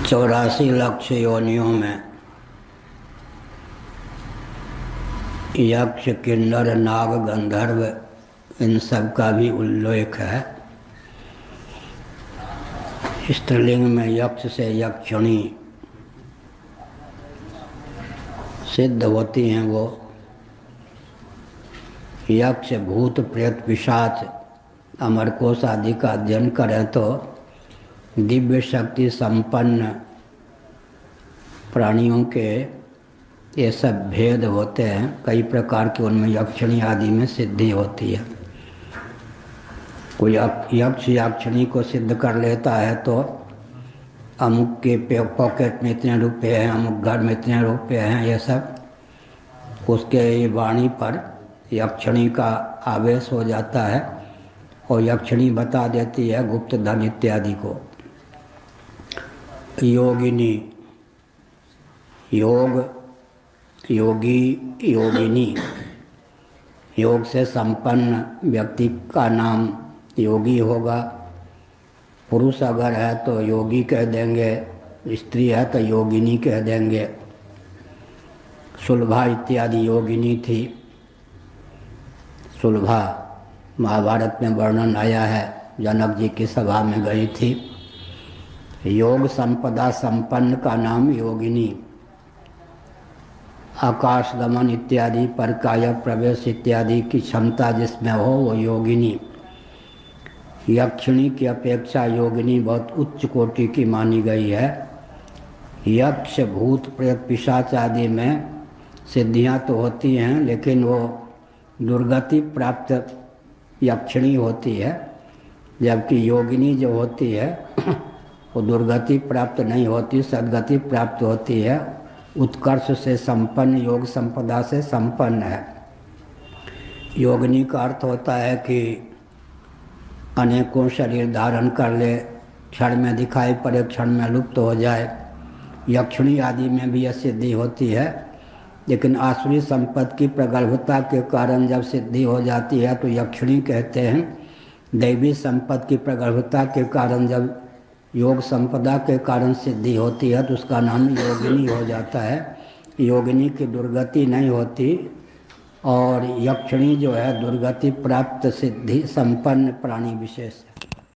84 लाख योनियों में यक्ष, किन्नर, नाग, गंधर्व इन सब का भी उल्लेख है। स्त्रीलिंग में यक्ष से यक्षिणी सिद्ध होती हैं। वो यक्ष, भूत, प्रेत, पिशाच, अमरकोश आदि का अध्ययन करें तो दिव्य शक्ति संपन्न प्राणियों के ये सब भेद होते हैं। कई प्रकार के उनमें यक्षिणी आदि में सिद्धि होती है। कोई यक्ष यक्षिणी को सिद्ध कर लेता है तो अमुक के पॉकेट में इतने रुपए हैं, अमुक घर में इतने रुपए हैं, ये सब उसके वाणी पर यक्षिणी का आवेश हो जाता है और यक्षिणी बता देती है गुप्त धन इत्यादि को। योगिनी, योग, योगी, योगिनी, योग से संपन्न व्यक्ति का नाम योगी होगा। पुरुष अगर है तो योगी कह देंगे, स्त्री है तो योगिनी कह देंगे। सुलभा इत्यादि योगिनी थी। सुलभा महाभारत में वर्णन आया है, जनक जी की सभा में गई थी। योग संपदा संपन्न का नाम योगिनी। आकाश गमन इत्यादि पर काय प्रवेश इत्यादि की क्षमता जिसमें हो वो योगिनी। यक्षिणी की अपेक्षा योगिनी बहुत उच्च कोटि की मानी गई है। यक्ष, भूत, प्रेत, पिशाच आदि में सिद्धियां तो होती हैं लेकिन वो दुर्गति प्राप्त यक्षिणी होती है, जबकि योगिनी जो होती है वो दुर्गति प्राप्त नहीं होती, सद्गति प्राप्त होती है। उत्कर्ष से संपन्न, योग संपदा से संपन्न है। योगिनी का अर्थ होता है कि अनेकों शरीर धारण कर ले, क्षण में दिखाई पड़े, क्षण में लुप्त हो जाए। यक्षिणी आदि में भी यह सिद्धि होती है, लेकिन आसुरी संपत्ति की प्रगल्भता के कारण जब सिद्धि हो जाती है तो यक्षिणी कहते हैं। दैवी संपत्ति की प्रगल्भता के कारण जब योग संपदा के कारण सिद्धि होती है तो उसका नाम योगिनी हो जाता है। योगिनी की दुर्गति नहीं होती और यक्षिणी जो है दुर्गति प्राप्त सिद्धि संपन्न प्राणी विशेष।